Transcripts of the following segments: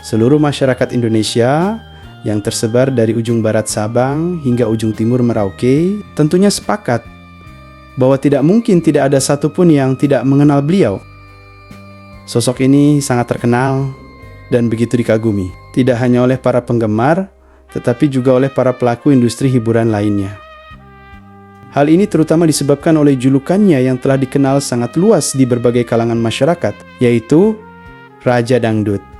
Seluruh masyarakat Indonesia yang tersebar dari ujung barat Sabang hingga ujung timur Merauke tentunya sepakat bahwa tidak mungkin tidak ada satupun yang tidak mengenal beliau. Sosok ini sangat terkenal dan begitu dikagumi, tidak hanya oleh para penggemar, tetapi juga oleh para pelaku industri hiburan lainnya. Hal ini terutama disebabkan oleh julukannya yang telah dikenal sangat luas di berbagai kalangan masyarakat, yaitu Raja Dangdut.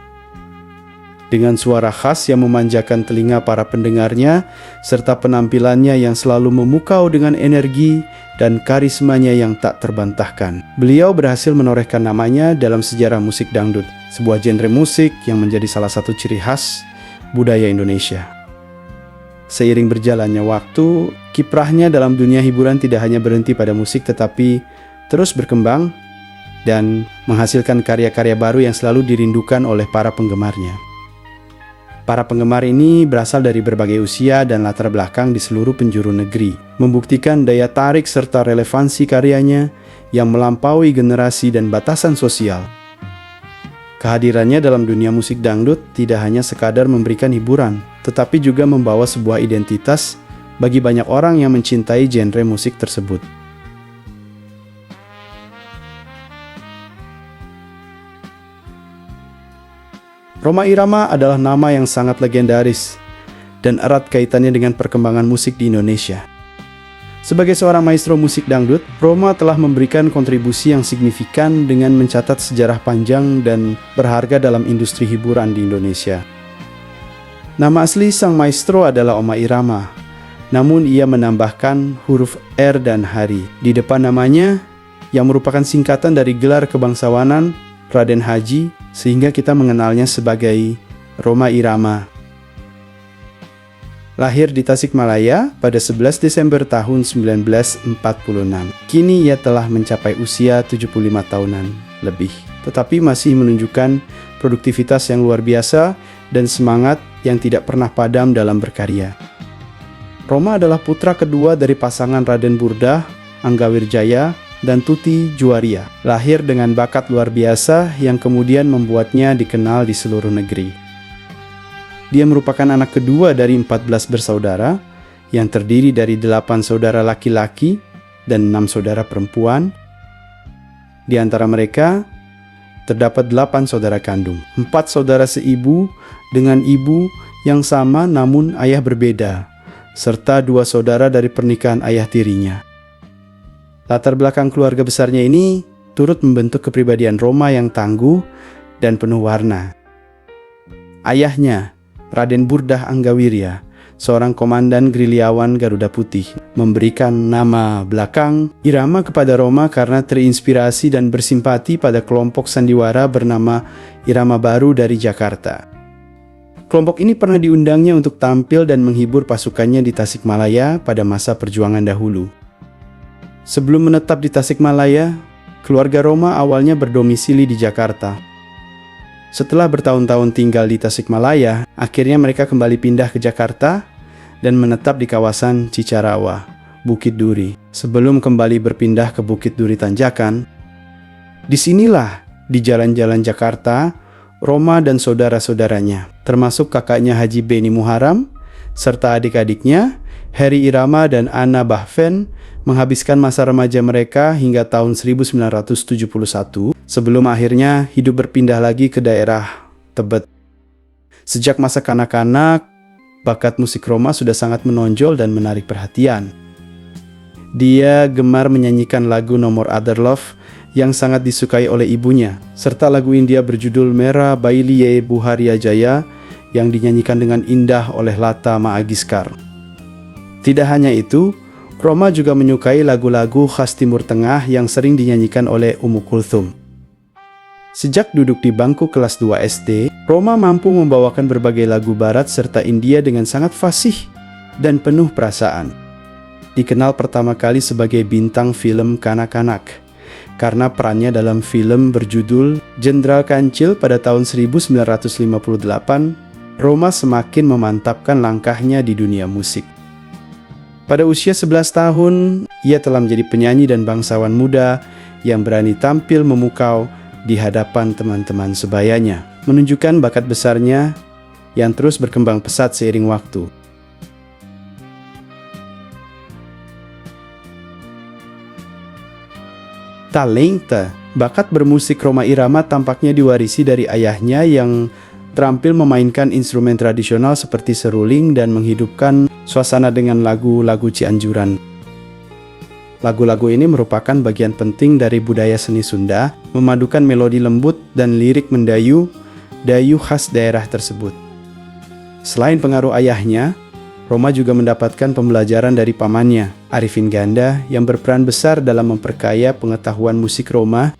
Dengan suara khas yang memanjakan telinga para pendengarnya, serta penampilannya yang selalu memukau dengan energi dan karismanya yang tak terbantahkan, beliau berhasil menorehkan namanya dalam sejarah musik dangdut, sebuah genre musik yang menjadi salah satu ciri khas budaya Indonesia. Seiring berjalannya waktu, kiprahnya dalam dunia hiburan tidak hanya berhenti pada musik tetapi terus berkembang dan menghasilkan karya-karya baru yang selalu dirindukan oleh para penggemarnya. Para penggemar ini berasal dari berbagai usia dan latar belakang di seluruh penjuru negeri, membuktikan daya tarik serta relevansi karyanya yang melampaui generasi dan batasan sosial. Kehadirannya dalam dunia musik dangdut tidak hanya sekadar memberikan hiburan, tetapi juga membawa sebuah identitas bagi banyak orang yang mencintai genre musik tersebut. Rhoma Irama adalah nama yang sangat legendaris dan erat kaitannya dengan perkembangan musik di Indonesia. Sebagai seorang maestro musik dangdut, Rhoma telah memberikan kontribusi yang signifikan dengan mencatat sejarah panjang dan berharga dalam industri hiburan di Indonesia. Nama asli sang maestro adalah Rhoma Irama, namun ia menambahkan huruf R dan Hari di depan namanya yang merupakan singkatan dari gelar kebangsawanan Raden Haji, sehingga kita mengenalnya sebagai Rhoma Irama. Lahir di Tasikmalaya pada 11 Desember tahun 1946. Kini ia telah mencapai usia 75 tahunan lebih, tetapi masih menunjukkan produktivitas yang luar biasa dan semangat yang tidak pernah padam dalam berkarya. Rhoma adalah putra kedua dari pasangan Raden Burdah, Anggawirjaya, dan Tuti Juwaria. Lahir dengan bakat luar biasa yang kemudian membuatnya dikenal di seluruh negeri. Dia merupakan anak kedua dari 14 bersaudara yang terdiri dari 8 saudara laki-laki dan 6 saudara perempuan. Di antara mereka terdapat 8 saudara kandung, 4 saudara seibu dengan ibu yang sama namun ayah berbeda, serta 2 saudara dari pernikahan ayah tirinya. Latar belakang keluarga besarnya ini turut membentuk kepribadian Rhoma yang tangguh dan penuh warna. Ayahnya, Raden Burdah Anggawirya, seorang komandan gerilyawan Garuda Putih, memberikan nama belakang Irama kepada Rhoma karena terinspirasi dan bersimpati pada kelompok sandiwara bernama Irama Baru dari Jakarta. Kelompok ini pernah diundangnya untuk tampil dan menghibur pasukannya di Tasikmalaya pada masa perjuangan dahulu. Sebelum menetap di Tasikmalaya, keluarga Rhoma awalnya berdomisili di Jakarta. Setelah bertahun-tahun tinggal di Tasikmalaya, akhirnya mereka kembali pindah ke Jakarta dan menetap di kawasan Cicarawa, Bukit Duri. Sebelum kembali berpindah ke Bukit Duri Tanjakan, disinilah di jalan-jalan Jakarta, Rhoma dan saudara-saudaranya, termasuk kakaknya Haji Beni Muharam, serta adik-adiknya, Heri Irama dan Anna Bahven, menghabiskan masa remaja mereka hingga tahun 1971 sebelum akhirnya hidup berpindah lagi ke daerah Tebet. Sejak masa kanak-kanak, bakat musik Rhoma sudah sangat menonjol dan menarik perhatian. Dia gemar menyanyikan lagu Nomor Other Love yang sangat disukai oleh ibunya, serta lagu India berjudul Mera Bailiye Buharia Jaya yang dinyanyikan dengan indah oleh Lata Mangeshkar. Tidak hanya itu, Rhoma juga menyukai lagu-lagu khas Timur Tengah yang sering dinyanyikan oleh Ummu Kulthum. Sejak duduk di bangku kelas 2 SD, Rhoma mampu membawakan berbagai lagu barat serta India dengan sangat fasih dan penuh perasaan. Dikenal pertama kali sebagai bintang film kanak-kanak karena perannya dalam film berjudul Jenderal Kancil pada tahun 1958, Rhoma semakin memantapkan langkahnya di dunia musik. Pada usia 11 tahun, ia telah menjadi penyanyi dan bangsawan muda yang berani tampil memukau di hadapan teman-teman sebayanya. menunjukkan bakat besarnya yang terus berkembang pesat seiring waktu. Talenta, bakat bermusik Rhoma Irama tampaknya diwarisi dari ayahnya yang terampil memainkan instrumen tradisional seperti seruling dan menghidupkan suasana dengan lagu-lagu Cianjuran. Lagu-lagu ini merupakan bagian penting dari budaya seni Sunda, memadukan melodi lembut dan lirik mendayu, dayu khas daerah tersebut. Selain pengaruh ayahnya, Rhoma juga mendapatkan pembelajaran dari pamannya, Arifin Ganda, yang berperan besar dalam memperkaya pengetahuan musik Rhoma.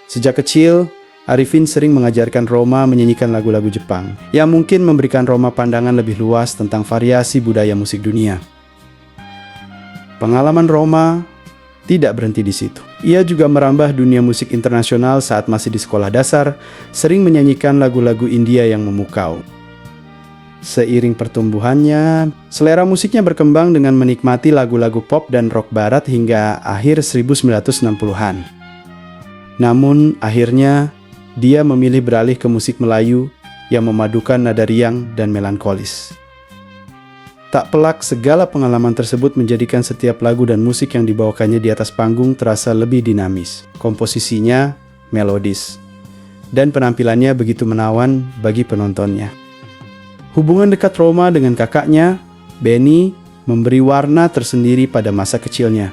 Sejak kecil, Arifin sering mengajarkan Rhoma menyanyikan lagu-lagu Jepang, yang mungkin memberikan Rhoma pandangan lebih luas tentang variasi budaya musik dunia. Pengalaman Rhoma tidak berhenti di situ. Ia juga merambah dunia musik internasional saat masih di sekolah dasar, sering menyanyikan lagu-lagu India yang memukau. Seiring pertumbuhannya, selera musiknya berkembang dengan menikmati lagu-lagu pop dan rock barat hingga akhir 1960-an. Namun, akhirnya dia memilih beralih ke musik Melayu yang memadukan nada riang dan melankolis. Tak pelak, segala pengalaman tersebut menjadikan setiap lagu dan musik yang dibawakannya di atas panggung terasa lebih dinamis. Komposisinya melodis, dan penampilannya begitu menawan bagi penontonnya. Hubungan dekat Rhoma dengan kakaknya, Benny, memberi warna tersendiri pada masa kecilnya.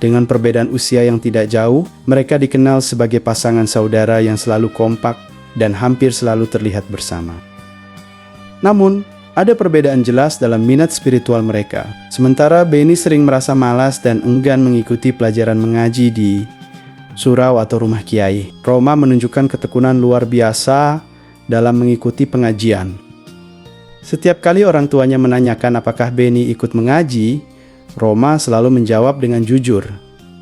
Dengan perbedaan usia yang tidak jauh, mereka dikenal sebagai pasangan saudara yang selalu kompak dan hampir selalu terlihat bersama. Namun, ada perbedaan jelas dalam minat spiritual mereka. Sementara Benny sering merasa malas dan enggan mengikuti pelajaran mengaji di surau atau rumah kiai, Rhoma menunjukkan ketekunan luar biasa dalam mengikuti pengajian. Setiap kali orang tuanya menanyakan apakah Benny ikut mengaji, Rhoma selalu menjawab dengan jujur,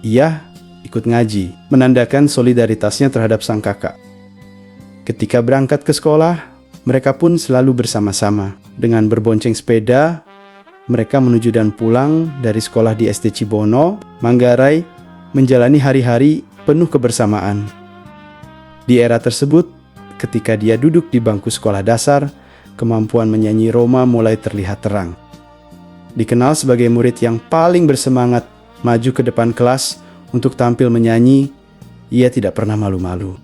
"Iya, ikut ngaji," menandakan solidaritasnya terhadap sang kakak. Ketika berangkat ke sekolah, mereka pun selalu bersama-sama. Dengan berbonceng sepeda, mereka menuju dan pulang dari sekolah di SD Cibono, Manggarai, menjalani hari-hari penuh kebersamaan. Di era tersebut, ketika dia duduk di bangku sekolah dasar, kemampuan menyanyi Rhoma mulai terlihat terang. Dikenal sebagai murid yang paling bersemangat maju ke depan kelas untuk tampil menyanyi, ia tidak pernah malu-malu.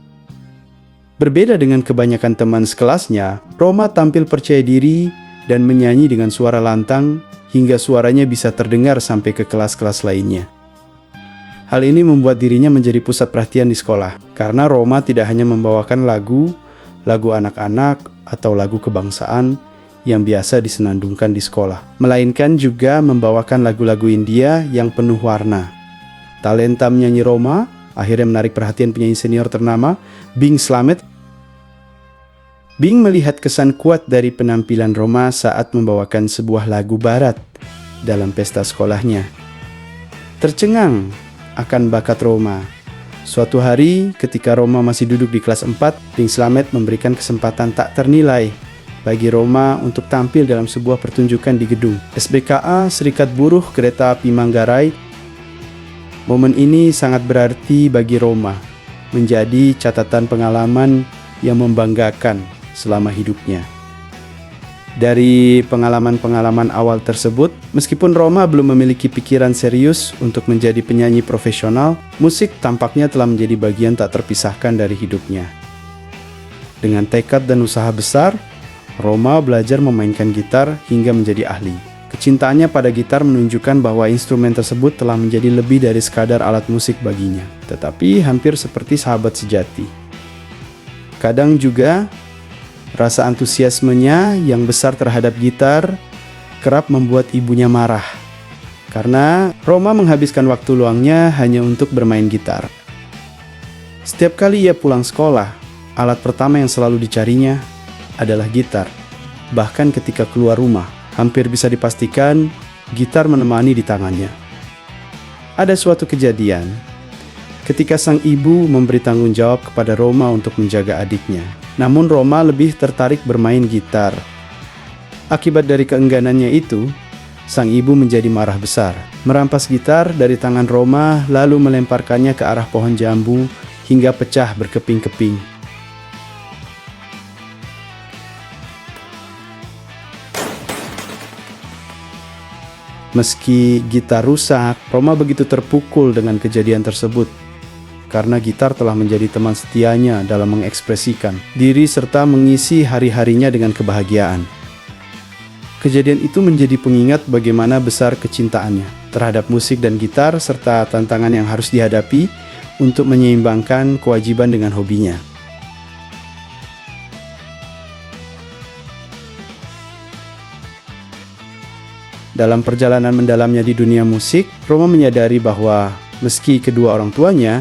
Berbeda dengan kebanyakan teman sekelasnya, Rhoma tampil percaya diri dan menyanyi dengan suara lantang hingga suaranya bisa terdengar sampai ke kelas-kelas lainnya. Hal ini membuat dirinya menjadi pusat perhatian di sekolah, karena Rhoma tidak hanya membawakan lagu anak-anak atau lagu kebangsaan yang biasa disenandungkan di sekolah, melainkan juga membawakan lagu-lagu India yang penuh warna. Talenta menyanyi Rhoma akhirnya menarik perhatian penyanyi senior ternama, Bing Slamet. Bing melihat kesan kuat dari penampilan Rhoma saat membawakan sebuah lagu barat dalam pesta sekolahnya. Tercengang akan bakat Rhoma. Suatu hari ketika Rhoma masih duduk di kelas 4, Bing Slamet memberikan kesempatan tak ternilai bagi Rhoma untuk tampil dalam sebuah pertunjukan di gedung SBKA Serikat Buruh Kereta Api Manggarai. Momen ini sangat berarti bagi Rhoma, menjadi catatan pengalaman yang membanggakan selama hidupnya. Dari pengalaman-pengalaman awal tersebut, meskipun Rhoma belum memiliki pikiran serius untuk menjadi penyanyi profesional, musik tampaknya telah menjadi bagian tak terpisahkan dari hidupnya. Dengan tekad dan usaha besar, Rhoma belajar memainkan gitar hingga menjadi ahli. Kecintaannya pada gitar menunjukkan bahwa instrumen tersebut telah menjadi lebih dari sekadar alat musik baginya, tetapi hampir seperti sahabat sejati. Kadang juga, rasa antusiasmenya yang besar terhadap gitar kerap membuat ibunya marah, karena Rhoma menghabiskan waktu luangnya hanya untuk bermain gitar. Setiap kali ia pulang sekolah, alat pertama yang selalu dicarinya adalah gitar. Bahkan ketika keluar rumah, hampir bisa dipastikan gitar menemani di tangannya. Ada suatu kejadian ketika sang ibu memberi tanggung jawab kepada Rhoma untuk menjaga adiknya. Namun Rhoma lebih tertarik bermain gitar. Akibat dari keengganannya itu, sang ibu menjadi marah besar, merampas gitar dari tangan Rhoma lalu melemparkannya ke arah pohon jambu hingga pecah berkeping-keping. Meski gitar rusak, Roma begitu terpukul dengan kejadian tersebut karena gitar telah menjadi teman setianya dalam mengekspresikan diri serta mengisi hari-harinya dengan kebahagiaan. Kejadian itu menjadi pengingat bagaimana besar kecintaannya terhadap musik dan gitar serta tantangan yang harus dihadapi untuk menyeimbangkan kewajiban dengan hobinya. Dalam perjalanan mendalamnya di dunia musik, Roma menyadari bahwa meski kedua orang tuanya,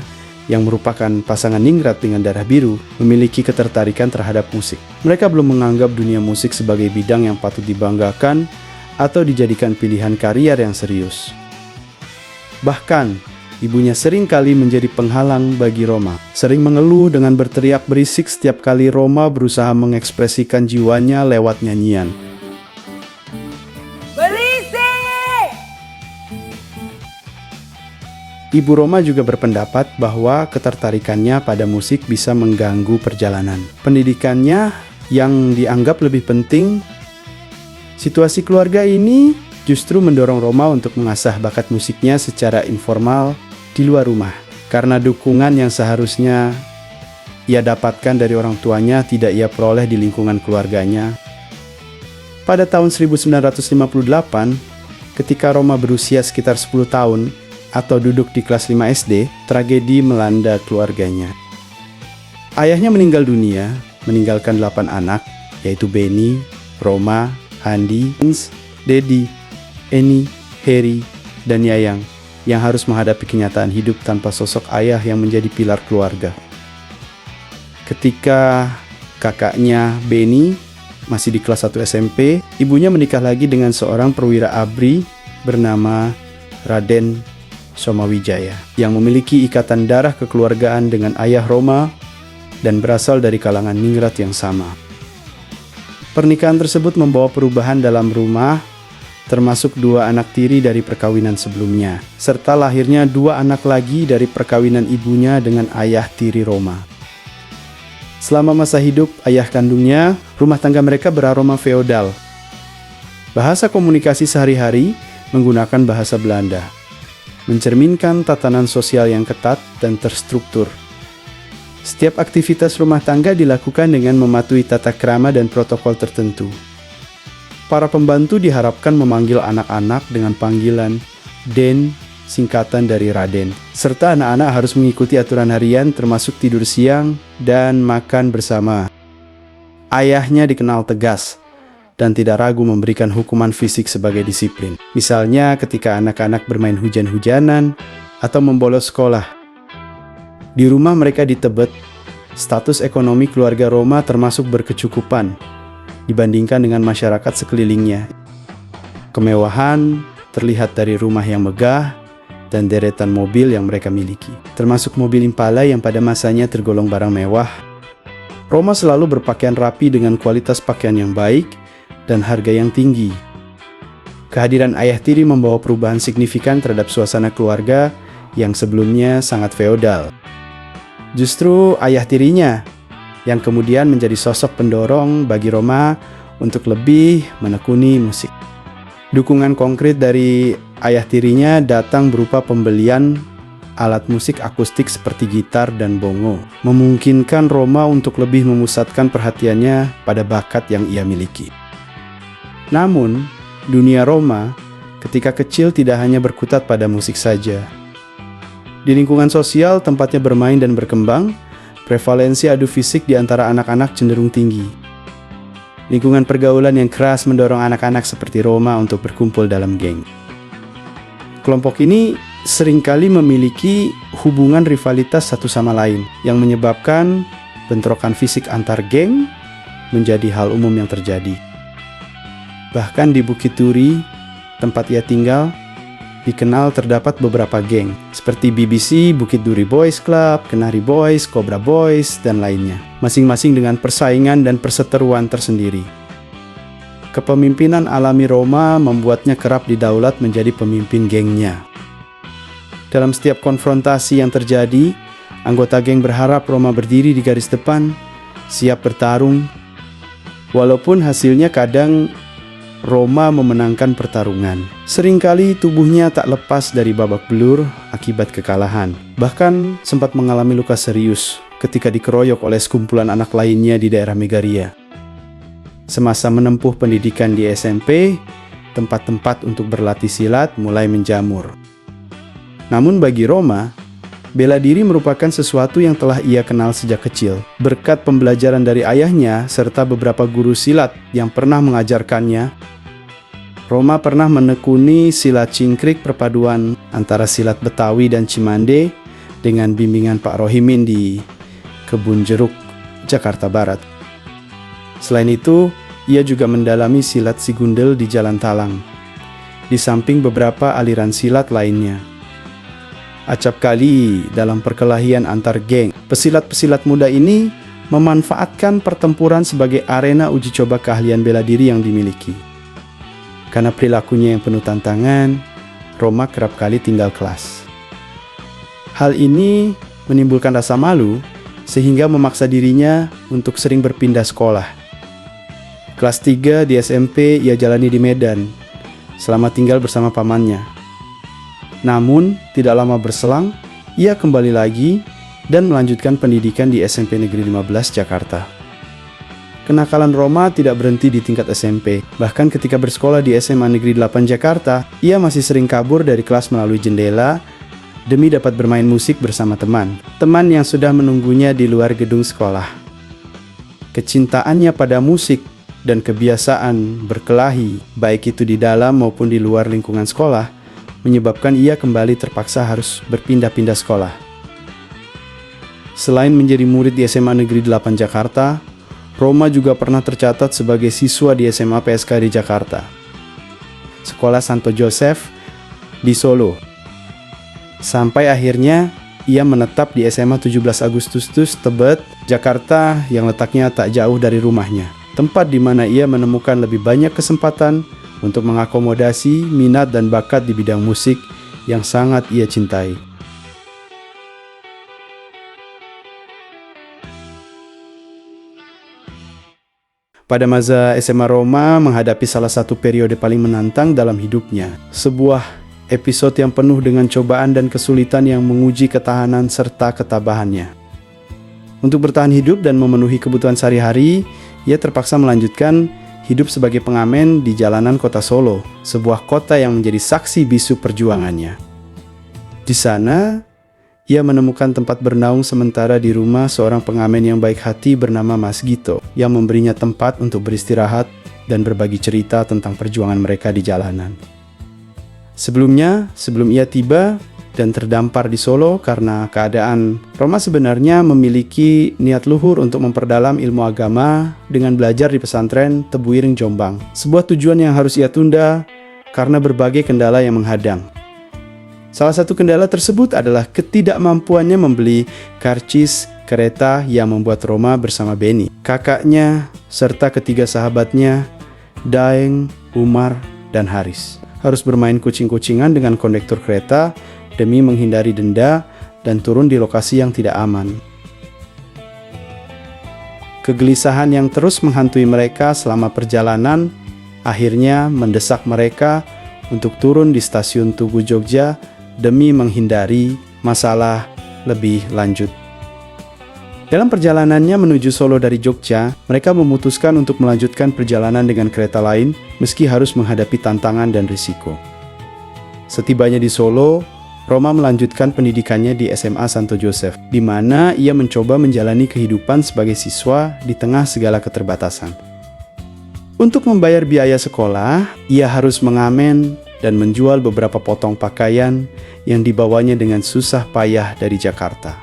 yang merupakan pasangan ningrat dengan darah biru, memiliki ketertarikan terhadap musik, mereka belum menganggap dunia musik sebagai bidang yang patut dibanggakan atau dijadikan pilihan karier yang serius. Bahkan, ibunya sering kali menjadi penghalang bagi Roma, sering mengeluh dengan berteriak berisik setiap kali Roma berusaha mengekspresikan jiwanya lewat nyanyian. Ibu Roma juga berpendapat bahwa ketertarikannya pada musik bisa mengganggu perjalanan pendidikannya yang dianggap lebih penting. Situasi keluarga ini justru mendorong Roma untuk mengasah bakat musiknya secara informal di luar rumah, karena dukungan yang seharusnya ia dapatkan dari orang tuanya tidak ia peroleh di lingkungan keluarganya. Pada tahun 1958, ketika Roma berusia sekitar 10 tahun, atau duduk di kelas 5 SD, tragedi melanda keluarganya. Ayahnya meninggal dunia, meninggalkan 8 anak, yaitu Benny, Roma, Handi, Dedi, Eni, Heri, dan Yayang, yang harus menghadapi kenyataan hidup tanpa sosok ayah yang menjadi pilar keluarga. Ketika kakaknya Benny masih di kelas 1 SMP, ibunya menikah lagi dengan seorang perwira ABRI bernama Raden Somawijaya, yang memiliki ikatan darah kekeluargaan dengan ayah Roma dan berasal dari kalangan ningrat yang sama. Pernikahan tersebut membawa perubahan dalam rumah, termasuk 2 anak tiri dari perkawinan sebelumnya, serta lahirnya 2 anak lagi dari perkawinan ibunya dengan ayah tiri Roma. Selama masa hidup ayah kandungnya, rumah tangga mereka beraroma feodal. Bahasa komunikasi sehari-hari menggunakan bahasa Belanda, mencerminkan tatanan sosial yang ketat dan terstruktur. Setiap aktivitas rumah tangga dilakukan dengan mematuhi tata krama dan protokol tertentu. Para pembantu diharapkan memanggil anak-anak dengan panggilan Den, singkatan dari Raden, serta anak-anak harus mengikuti aturan harian termasuk tidur siang dan makan bersama. Ayahnya dikenal tegas dan tidak ragu memberikan hukuman fisik sebagai disiplin. Misalnya ketika anak-anak bermain hujan-hujanan atau membolos sekolah. Di rumah mereka di Tebet, status ekonomi keluarga Roma termasuk berkecukupan dibandingkan dengan masyarakat sekelilingnya. Kemewahan terlihat dari rumah yang megah dan deretan mobil yang mereka miliki, termasuk mobil Impala yang pada masanya tergolong barang mewah. Roma selalu berpakaian rapi dengan kualitas pakaian yang baik dan harga yang tinggi. Kehadiran ayah tiri membawa perubahan signifikan terhadap suasana keluarga yang sebelumnya sangat feodal. Justru ayah tirinya yang kemudian menjadi sosok pendorong bagi Roma untuk lebih menekuni musik. Dukungan konkret dari ayah tirinya datang berupa pembelian alat musik akustik seperti gitar dan bongo, memungkinkan Roma untuk lebih memusatkan perhatiannya pada bakat yang ia miliki. Namun, dunia Roma ketika kecil tidak hanya berkutat pada musik saja. Di lingkungan sosial tempatnya bermain dan berkembang, prevalensi adu fisik di antara anak-anak cenderung tinggi. Lingkungan pergaulan yang keras mendorong anak-anak seperti Roma untuk berkumpul dalam geng. Kelompok ini seringkali memiliki hubungan rivalitas satu sama lain yang menyebabkan bentrokan fisik antar geng menjadi hal umum yang terjadi. Bahkan di Bukit Duri, tempat ia tinggal, dikenal terdapat beberapa geng, seperti BBC, Bukit Duri Boys Club, Kenari Boys, Cobra Boys, dan lainnya, masing-masing dengan persaingan dan perseteruan tersendiri. Kepemimpinan alami Roma membuatnya kerap didaulat menjadi pemimpin gengnya. Dalam setiap konfrontasi yang terjadi, anggota geng berharap Roma berdiri di garis depan, siap bertarung, walaupun hasilnya kadang Roma memenangkan pertarungan. Seringkali tubuhnya tak lepas dari babak belur akibat kekalahan. Bahkan sempat mengalami luka serius ketika dikeroyok oleh sekumpulan anak lainnya di daerah Megaria. Semasa menempuh pendidikan di SMP, tempat-tempat untuk berlatih silat mulai menjamur. Namun bagi Roma, bela diri merupakan sesuatu yang telah ia kenal sejak kecil. Berkat pembelajaran dari ayahnya serta beberapa guru silat yang pernah mengajarkannya, Roma pernah menekuni silat cingkrik perpaduan antara silat Betawi dan Cimande dengan bimbingan Pak Rohimin di Kebun Jeruk, Jakarta Barat. Selain itu, ia juga mendalami silat Sigundel di Jalan Talang, di samping beberapa aliran silat lainnya. Acap kali dalam perkelahian antar geng, pesilat-pesilat muda ini memanfaatkan pertempuran sebagai arena uji coba keahlian bela diri yang dimiliki. Karena perilakunya yang penuh tantangan, Roma kerap kali tinggal kelas. Hal ini menimbulkan rasa malu sehingga memaksa dirinya untuk sering berpindah sekolah. Kelas 3 di SMP ia jalani di Medan selama tinggal bersama pamannya. Namun, tidak lama berselang, ia kembali lagi dan melanjutkan pendidikan di SMP Negeri 15 Jakarta. Kenakalan Roma tidak berhenti di tingkat SMP. Bahkan ketika bersekolah di SMA Negeri 8 Jakarta, ia masih sering kabur dari kelas melalui jendela demi dapat bermain musik bersama teman yang sudah menunggunya di luar gedung sekolah. Kecintaannya pada musik dan kebiasaan berkelahi, baik itu di dalam maupun di luar lingkungan sekolah, menyebabkan ia kembali terpaksa harus berpindah-pindah sekolah. Selain menjadi murid di SMA Negeri 8 Jakarta, Roma juga pernah tercatat sebagai siswa di SMA PSK di Jakarta, Sekolah Santo Joseph di Solo. Sampai akhirnya ia menetap di SMA 17 Agustus Tebet, Jakarta yang letaknya tak jauh dari rumahnya. Tempat di mana ia menemukan lebih banyak kesempatan untuk mengakomodasi minat dan bakat di bidang musik yang sangat ia cintai. Pada masa SMA, Roma menghadapi salah satu periode paling menantang dalam hidupnya. Sebuah episode yang penuh dengan cobaan dan kesulitan yang menguji ketahanan serta ketabahannya. Untuk bertahan hidup dan memenuhi kebutuhan sehari-hari, ia terpaksa melanjutkan hidup sebagai pengamen di jalanan kota Solo, sebuah kota yang menjadi saksi bisu perjuangannya. Di sana, ia menemukan tempat bernaung sementara di rumah seorang pengamen yang baik hati bernama Mas Gito, yang memberinya tempat untuk beristirahat dan berbagi cerita tentang perjuangan mereka di jalanan. Sebelum ia tiba dan terdampar di Solo karena keadaan, Roma sebenarnya memiliki niat luhur untuk memperdalam ilmu agama dengan belajar di pesantren Tebu Ireng Jombang. Sebuah tujuan yang harus ia tunda karena berbagai kendala yang menghadang. Salah satu kendala tersebut adalah ketidakmampuannya membeli karcis kereta yang membuat Roma bersama Beni, kakaknya, serta ketiga sahabatnya, Daeng, Umar, dan Haris, harus bermain kucing-kucingan dengan kondektur kereta demi menghindari denda dan turun di lokasi yang tidak aman. Kegelisahan yang terus menghantui mereka selama perjalanan akhirnya mendesak mereka untuk turun di stasiun Tugu Jogja demi menghindari masalah lebih lanjut. Dalam perjalanannya menuju Solo dari Jogja, mereka memutuskan untuk melanjutkan perjalanan dengan kereta lain meski harus menghadapi tantangan dan risiko. Setibanya di Solo, Roma melanjutkan pendidikannya di SMA Santo Joseph, di mana ia mencoba menjalani kehidupan sebagai siswa di tengah segala keterbatasan. Untuk membayar biaya sekolah, ia harus mengamen dan menjual beberapa potong pakaian yang dibawanya dengan susah payah dari Jakarta.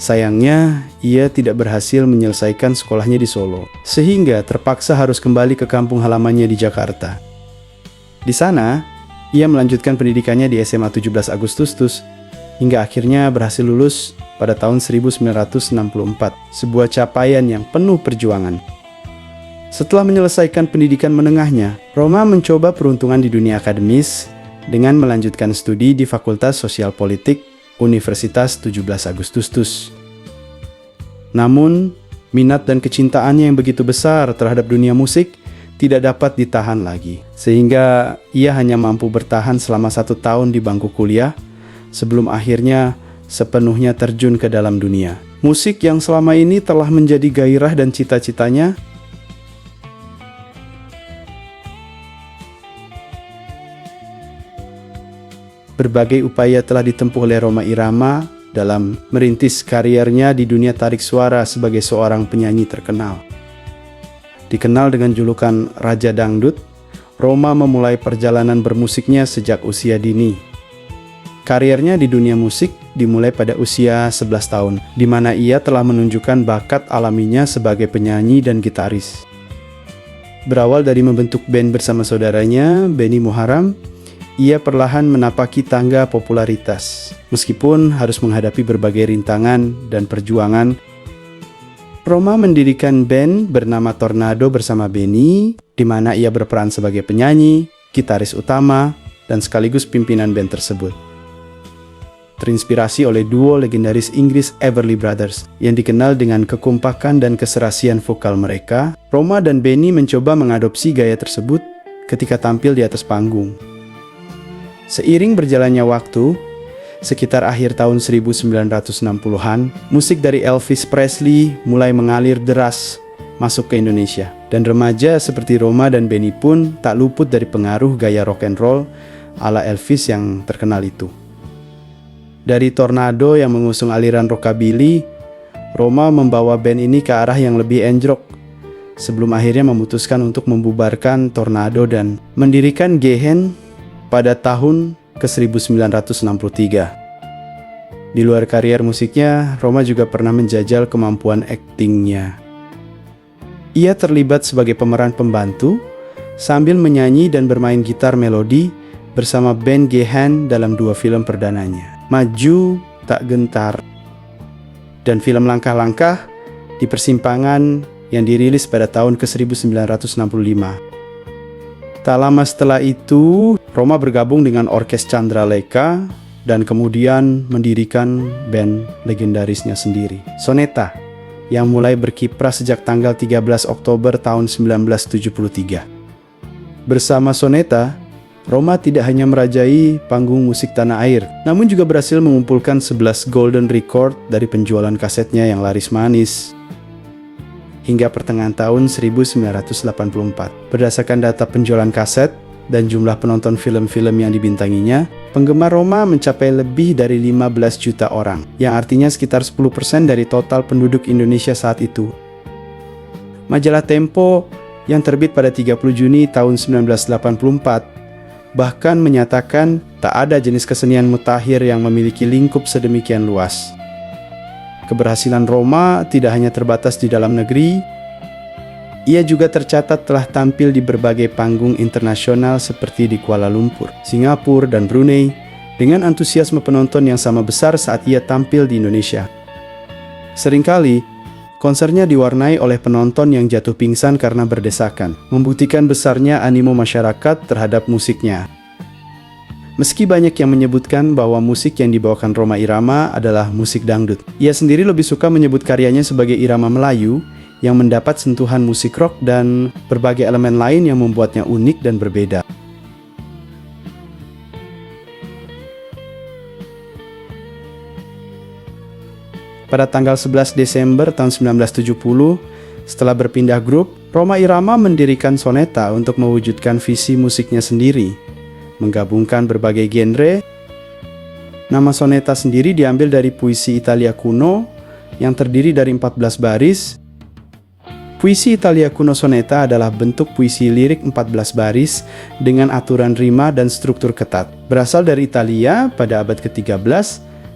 Sayangnya, ia tidak berhasil menyelesaikan sekolahnya di Solo, sehingga terpaksa harus kembali ke kampung halamannya di Jakarta. Di sana, ia melanjutkan pendidikannya di SMA 17 Agustus hingga akhirnya berhasil lulus pada tahun 1964, sebuah capaian yang penuh perjuangan. Setelah menyelesaikan pendidikan menengahnya, Roma mencoba peruntungan di dunia akademis dengan melanjutkan studi di Fakultas Sosial Politik Universitas 17 Agustus. Namun, minat dan kecintaannya yang begitu besar terhadap dunia musik tidak dapat ditahan lagi, sehingga ia hanya mampu bertahan selama 1 tahun di bangku kuliah, sebelum akhirnya sepenuhnya terjun ke dalam dunia. Musik yang selama ini telah menjadi gairah dan cita-citanya, berbagai upaya telah ditempuh oleh Rhoma Irama dalam merintis kariernya di dunia tarik suara sebagai seorang penyanyi terkenal. Dikenal dengan julukan Raja Dangdut, Rhoma memulai perjalanan bermusiknya sejak usia dini. Kariernya di dunia musik dimulai pada usia 11 tahun, di mana ia telah menunjukkan bakat alaminya sebagai penyanyi dan gitaris. Berawal dari membentuk band bersama saudaranya, Benny Muharram, ia perlahan menapaki tangga popularitas. Meskipun harus menghadapi berbagai rintangan dan perjuangan, Rhoma mendirikan band bernama Tornado bersama Benny, di mana ia berperan sebagai penyanyi, gitaris utama, dan sekaligus pimpinan band tersebut. Terinspirasi oleh duo legendaris Inggris Everly Brothers yang dikenal dengan kekompakan dan keserasian vokal mereka, Rhoma dan Benny mencoba mengadopsi gaya tersebut ketika tampil di atas panggung. Seiring berjalannya waktu, sekitar akhir tahun 1960-an, musik dari Elvis Presley mulai mengalir deras masuk ke Indonesia. Dan remaja seperti Rhoma dan Benny pun tak luput dari pengaruh gaya rock and roll ala Elvis yang terkenal itu. Dari Tornado yang mengusung aliran rockabilly, Rhoma membawa band ini ke arah yang lebih enjrok, sebelum akhirnya memutuskan untuk membubarkan Tornado dan mendirikan Gehen pada tahun ke-1963. Di luar karier musiknya, Rhoma juga pernah menjajal kemampuan aktingnya. Ia terlibat sebagai pemeran pembantu sambil menyanyi dan bermain gitar melodi bersama band Gehen dalam 2 film perdananya, Maju Tak Gentar dan film Langkah-Langkah di Persimpangan yang dirilis pada tahun ke-1965. Tak lama setelah itu, Rhoma bergabung dengan Orkes Candraleka dan kemudian mendirikan band legendarisnya sendiri, Soneta, yang mulai berkiprah sejak tanggal 13 Oktober tahun 1973. Bersama Soneta, Rhoma tidak hanya merajai panggung musik tanah air, namun juga berhasil mengumpulkan 11 golden record dari penjualan kasetnya yang laris manis hingga pertengahan tahun 1984. Berdasarkan data penjualan kaset dan jumlah penonton film-film yang dibintanginya, penggemar Rhoma mencapai lebih dari 15 juta orang, yang artinya sekitar 10% dari total penduduk Indonesia saat itu. Majalah Tempo yang terbit pada 30 Juni tahun 1984 bahkan menyatakan tak ada jenis kesenian mutakhir yang memiliki lingkup sedemikian luas. Keberhasilan Rhoma tidak hanya terbatas di dalam negeri, ia juga tercatat telah tampil di berbagai panggung internasional seperti di Kuala Lumpur, Singapura, dan Brunei dengan antusiasme penonton yang sama besar saat ia tampil di Indonesia. Seringkali, konsernya diwarnai oleh penonton yang jatuh pingsan karena berdesakan, membuktikan besarnya animo masyarakat terhadap musiknya. Meski banyak yang menyebutkan bahwa musik yang dibawakan Rhoma Irama adalah musik dangdut, ia sendiri lebih suka menyebut karyanya sebagai irama Melayu yang mendapat sentuhan musik rock dan berbagai elemen lain yang membuatnya unik dan berbeda. Pada tanggal 11 Desember tahun 1970, setelah berpindah grup, Rhoma Irama mendirikan Soneta untuk mewujudkan visi musiknya sendiri, menggabungkan berbagai genre. Nama Soneta sendiri diambil dari puisi Italia kuno yang terdiri dari 14 baris. Puisi Italia kuno soneta adalah bentuk puisi lirik 14 baris dengan aturan rima dan struktur ketat. Berasal dari Italia pada abad ke-13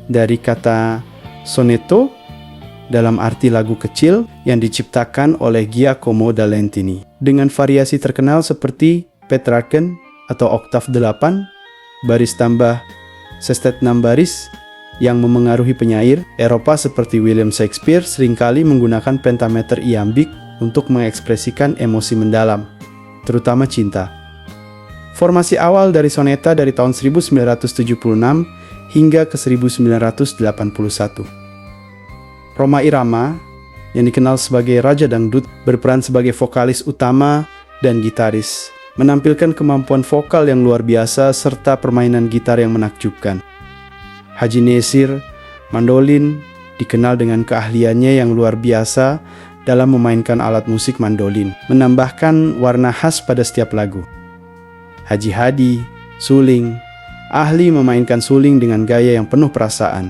dari kata sonetto dalam arti lagu kecil yang diciptakan oleh Giacomo da Lentini dengan variasi terkenal seperti Petrarchen atau oktav 8, baris tambah sestet 6 baris yang memengaruhi penyair. Eropa seperti William Shakespeare seringkali menggunakan pentameter iambik untuk mengekspresikan emosi mendalam, terutama cinta. Formasi awal dari soneta dari tahun 1976 hingga ke 1981. Rhoma Irama, yang dikenal sebagai Raja Dangdut, berperan sebagai vokalis utama dan gitaris, menampilkan kemampuan vokal yang luar biasa serta permainan gitar yang menakjubkan. Haji Nesir, mandolin, dikenal dengan keahliannya yang luar biasa dalam memainkan alat musik mandolin, menambahkan warna khas pada setiap lagu. Haji Hadi, suling, ahli memainkan suling dengan gaya yang penuh perasaan,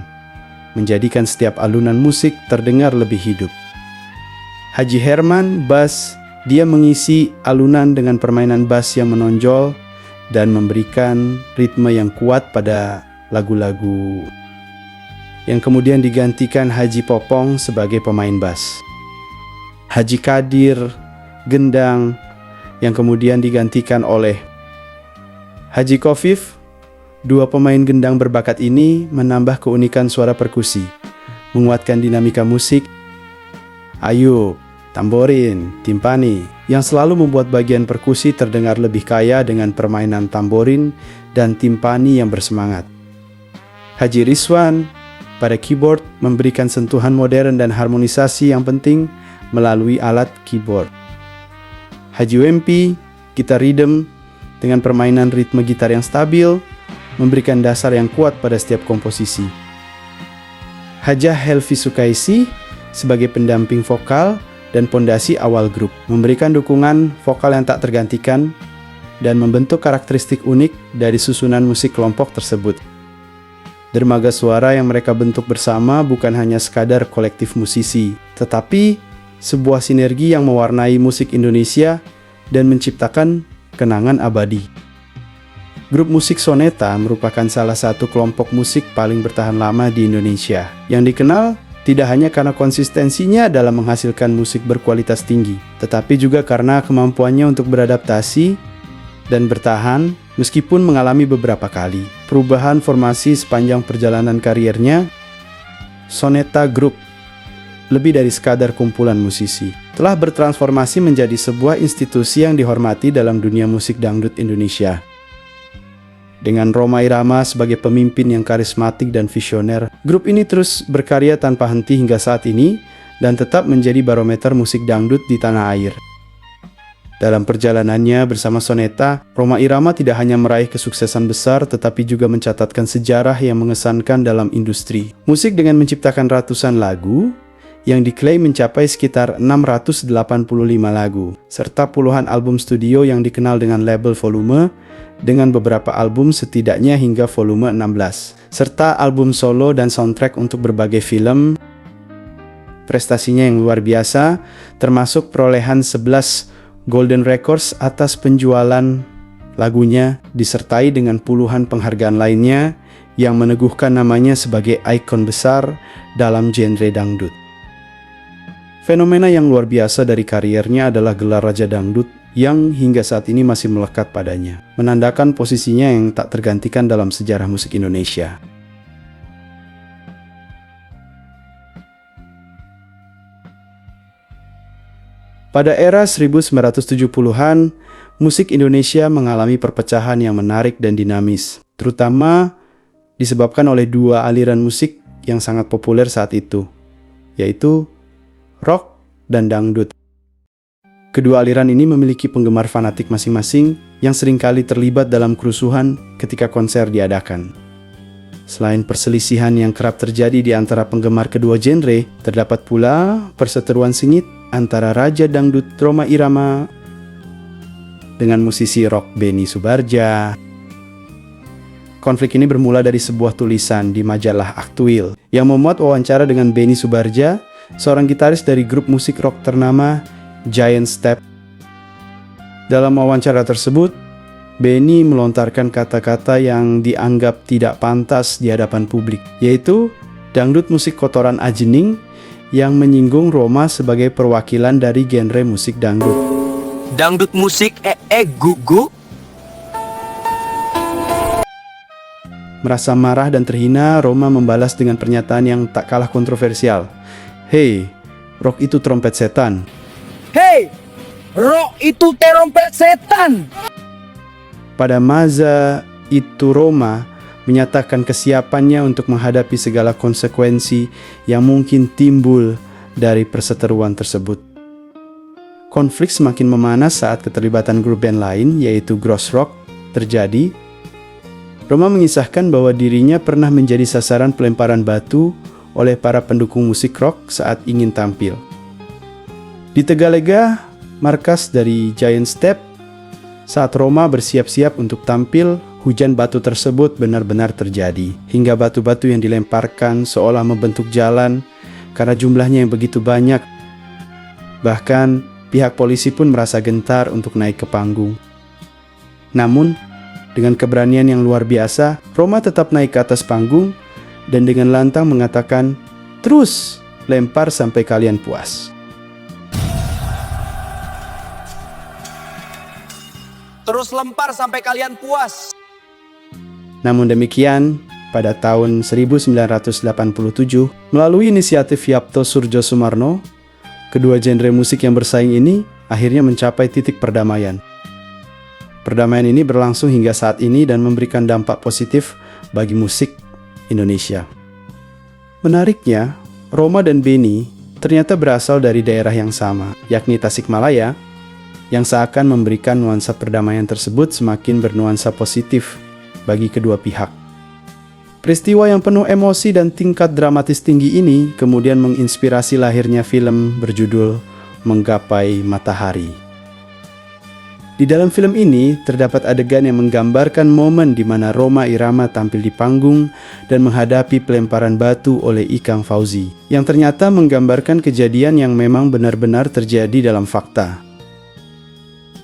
menjadikan setiap alunan musik terdengar lebih hidup. Haji Herman, bass, dia mengisi alunan dengan permainan bass yang menonjol dan memberikan ritme yang kuat pada lagu-lagu, yang kemudian digantikan Haji Popong sebagai pemain bass. Haji Kadir, gendang, yang kemudian digantikan oleh Haji Kofif. Dua pemain gendang berbakat ini menambah keunikan suara perkusi, menguatkan dinamika musik. Ayub, tamborin, timpani, yang selalu membuat bagian perkusi terdengar lebih kaya dengan permainan tamborin dan timpani yang bersemangat. Haji Rizwan, pada keyboard, memberikan sentuhan modern dan harmonisasi yang penting melalui alat keyboard. Haji Wempi, gitar rhythm, dengan permainan ritme gitar yang stabil, memberikan dasar yang kuat pada setiap komposisi. Hajah Helvi Sukaisi, sebagai pendamping vokal dan pondasi awal grup, memberikan dukungan vokal yang tak tergantikan dan membentuk karakteristik unik dari susunan musik kelompok tersebut. Dermaga suara yang mereka bentuk bersama bukan hanya sekadar kolektif musisi, tetapi sebuah sinergi yang mewarnai musik Indonesia dan menciptakan kenangan abadi. Grup musik Soneta merupakan salah satu kelompok musik paling bertahan lama di Indonesia, yang dikenal tidak hanya karena konsistensinya dalam menghasilkan musik berkualitas tinggi, tetapi juga karena kemampuannya untuk beradaptasi dan bertahan meskipun mengalami beberapa kali perubahan formasi sepanjang perjalanan kariernya. Soneta Group, lebih dari sekadar kumpulan musisi, telah bertransformasi menjadi sebuah institusi yang dihormati dalam dunia musik dangdut Indonesia. Dengan Rhoma Irama sebagai pemimpin yang karismatik dan visioner, grup ini terus berkarya tanpa henti hingga saat ini dan tetap menjadi barometer musik dangdut di tanah air. Dalam perjalanannya bersama Soneta, Rhoma Irama tidak hanya meraih kesuksesan besar tetapi juga mencatatkan sejarah yang mengesankan dalam industri musik dengan menciptakan ratusan lagu yang diklaim mencapai sekitar 685 lagu, serta puluhan album studio yang dikenal dengan label volume, dengan beberapa album setidaknya hingga volume 16, serta album solo dan soundtrack untuk berbagai film. Prestasinya yang luar biasa, termasuk perolehan 11 Golden Records atas penjualan lagunya, disertai dengan puluhan penghargaan lainnya yang meneguhkan namanya sebagai ikon besar dalam genre dangdut. Fenomena yang luar biasa dari kariernya adalah gelar Raja Dangdut yang hingga saat ini masih melekat padanya, menandakan posisinya yang tak tergantikan dalam sejarah musik Indonesia. Pada era 1970-an, musik Indonesia mengalami perpecahan yang menarik dan dinamis, terutama disebabkan oleh dua aliran musik yang sangat populer saat itu, yaitu rock dan dangdut. Kedua aliran ini memiliki penggemar fanatik masing-masing yang seringkali terlibat dalam kerusuhan ketika konser diadakan. Selain perselisihan yang kerap terjadi di antara penggemar kedua genre, terdapat pula perseteruan sengit antara Raja Dangdut Rhoma Irama dengan musisi rock Benny Subarja. Konflik ini bermula dari sebuah tulisan di majalah Aktuil yang memuat wawancara dengan Benny Subarja, seorang gitaris dari grup musik rock ternama Giant Step. Dalam wawancara tersebut, Benny melontarkan kata-kata yang dianggap tidak pantas di hadapan publik, yaitu dangdut musik kotoran ajening, yang menyinggung Rhoma sebagai perwakilan dari genre musik dangdut. Dangdut musik gugu. Merasa marah dan terhina, Rhoma membalas dengan pernyataan yang tak kalah kontroversial. "Hei, rock itu trompet setan." Hei, rock itu trompet setan. Pada masa itu Rhoma menyatakan kesiapannya untuk menghadapi segala konsekuensi yang mungkin timbul dari perseteruan tersebut. konflik semakin memanas saat keterlibatan grup band lain, yaitu Grossrock, terjadi. Roma mengisahkan bahwa dirinya pernah menjadi sasaran pelemparan batu oleh para pendukung musik rock saat ingin tampil. Di Tegalega, markas dari Giant Step, saat Roma bersiap-siap untuk tampil, hujan batu tersebut benar-benar terjadi, hingga batu-batu yang dilemparkan seolah membentuk jalan karena jumlahnya yang begitu banyak. Bahkan, pihak polisi pun merasa gentar untuk naik ke panggung. Namun, dengan keberanian yang luar biasa, Roma tetap naik ke atas panggung dan dengan lantang mengatakan, "Terus, lempar sampai kalian puas." Terus lempar sampai kalian puas. Namun demikian, pada tahun 1987, melalui inisiatif Yapto Surjo Sumarno, kedua genre musik yang bersaing ini akhirnya mencapai titik perdamaian. Perdamaian ini berlangsung hingga saat ini dan memberikan dampak positif bagi musik Indonesia. Menariknya, Roma dan Beni ternyata berasal dari daerah yang sama, yakni Tasikmalaya, yang seakan memberikan nuansa perdamaian tersebut semakin bernuansa positif bagi kedua pihak. Peristiwa yang penuh emosi dan tingkat dramatis tinggi ini kemudian menginspirasi lahirnya film berjudul Menggapai Matahari. Di dalam film ini terdapat adegan yang menggambarkan momen di mana Rhoma Irama tampil di panggung dan menghadapi pelemparan batu oleh Ikang Fauzi, yang ternyata menggambarkan kejadian yang memang benar-benar terjadi dalam fakta.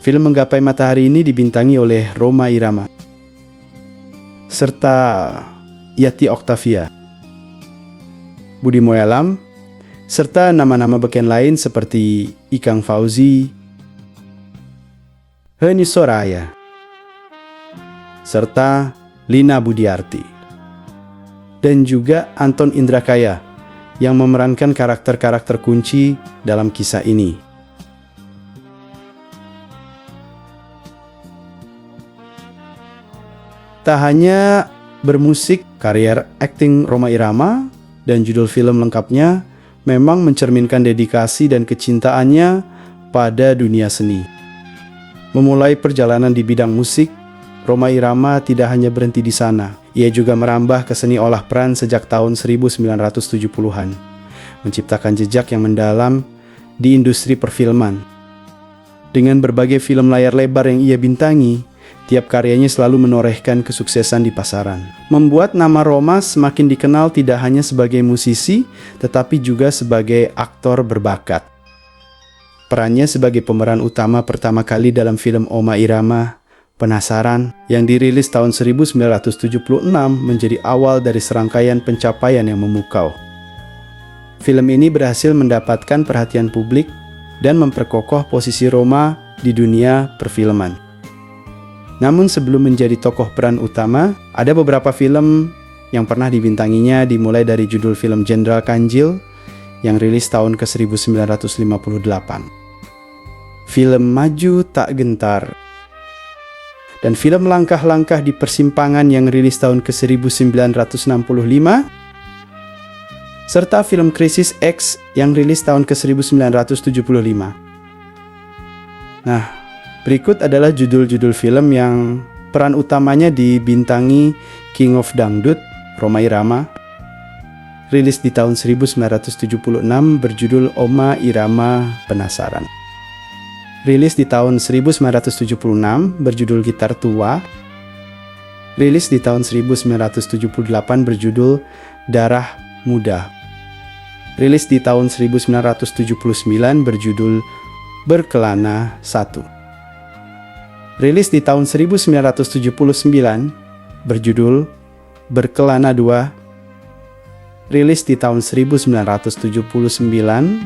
Film Menggapai Matahari ini dibintangi oleh Rhoma Irama serta Yati Octavia, Budi Moyalam, serta nama-nama beken lain seperti Ikang Fauzi, Heni Soraya, serta Lina Budiarti, dan juga Anton Indrakaya yang memerankan karakter-karakter kunci dalam kisah ini. Tak hanya bermusik, karier akting Rhoma Irama dan judul film lengkapnya memang mencerminkan dedikasi dan kecintaannya pada dunia seni. Memulai perjalanan di bidang musik, Rhoma Irama tidak hanya berhenti di sana. Ia juga merambah ke seni olah peran sejak tahun 1970-an, menciptakan jejak yang mendalam di industri perfilman. Dengan berbagai film layar lebar yang ia bintangi, tiap karyanya selalu menorehkan kesuksesan di pasaran, membuat nama Rhoma semakin dikenal tidak hanya sebagai musisi, tetapi juga sebagai aktor berbakat. Perannya sebagai pemeran utama pertama kali dalam film Rhoma Irama, Penasaran, yang dirilis tahun 1976 menjadi awal dari serangkaian pencapaian yang memukau. Film ini berhasil mendapatkan perhatian publik dan memperkokoh posisi Rhoma di dunia perfilman. Namun sebelum menjadi tokoh peran utama, ada beberapa film yang pernah dibintanginya, dimulai dari judul film Jenderal Kanjil yang rilis tahun ke-1958. Film Maju Tak Gentar, dan film Langkah-Langkah di Persimpangan yang rilis tahun ke-1965, serta film Krisis X yang rilis tahun ke-1975. Nah, berikut adalah judul-judul film yang peran utamanya dibintangi King of Dangdut, Rhoma Irama, rilis di tahun 1976 berjudul Rhoma Irama Penasaran. Rilis di tahun 1976 berjudul Gitar Tua. Rilis di tahun 1978 berjudul Darah Muda. Rilis di tahun 1979 berjudul Berkelana 1. Rilis di tahun 1979 berjudul Berkelana 2. Rilis di tahun 1979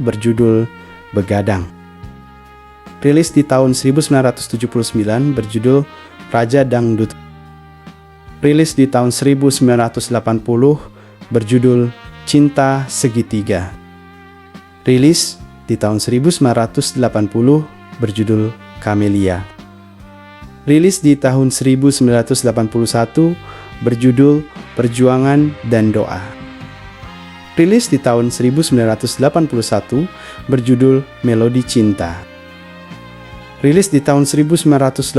berjudul Begadang. Rilis di tahun 1979 berjudul Raja Dangdut. Rilis di tahun 1980 berjudul Cinta Segitiga. Rilis di tahun 1980 berjudul Kamelia. Rilis di tahun 1981 berjudul Perjuangan dan Doa. Rilis di tahun 1981 berjudul Melodi Cinta. Rilis di tahun 1982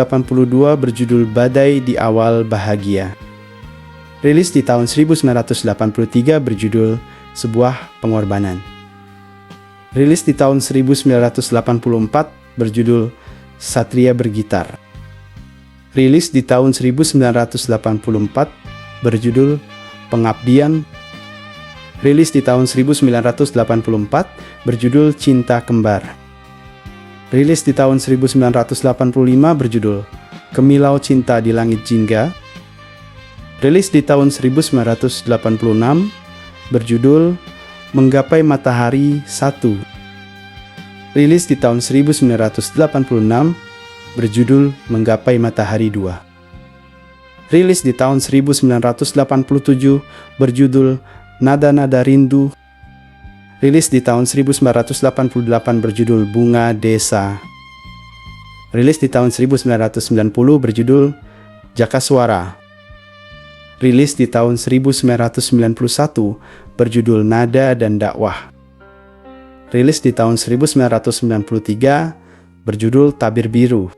berjudul Badai di Awal Bahagia. Rilis di tahun 1983 berjudul Sebuah Pengorbanan. Rilis di tahun 1984 berjudul Satria Bergitar. Rilis di tahun 1984 berjudul Pengabdian. Rilis di tahun 1984 berjudul Cinta Kembar. Rilis di tahun 1985 berjudul Kemilau Cinta di Langit Jingga. Rilis di tahun 1986 berjudul Menggapai Matahari 1. Rilis di tahun 1986 berjudul Menggapai Matahari 2. Rilis di tahun 1987 berjudul Nada-Nada Rindu. Rilis di tahun 1988 berjudul Bunga Desa. Rilis di tahun 1990 berjudul Jakaswara. Rilis di tahun 1991 berjudul Nada dan Dakwah. Rilis di tahun 1993 berjudul Tabir Biru.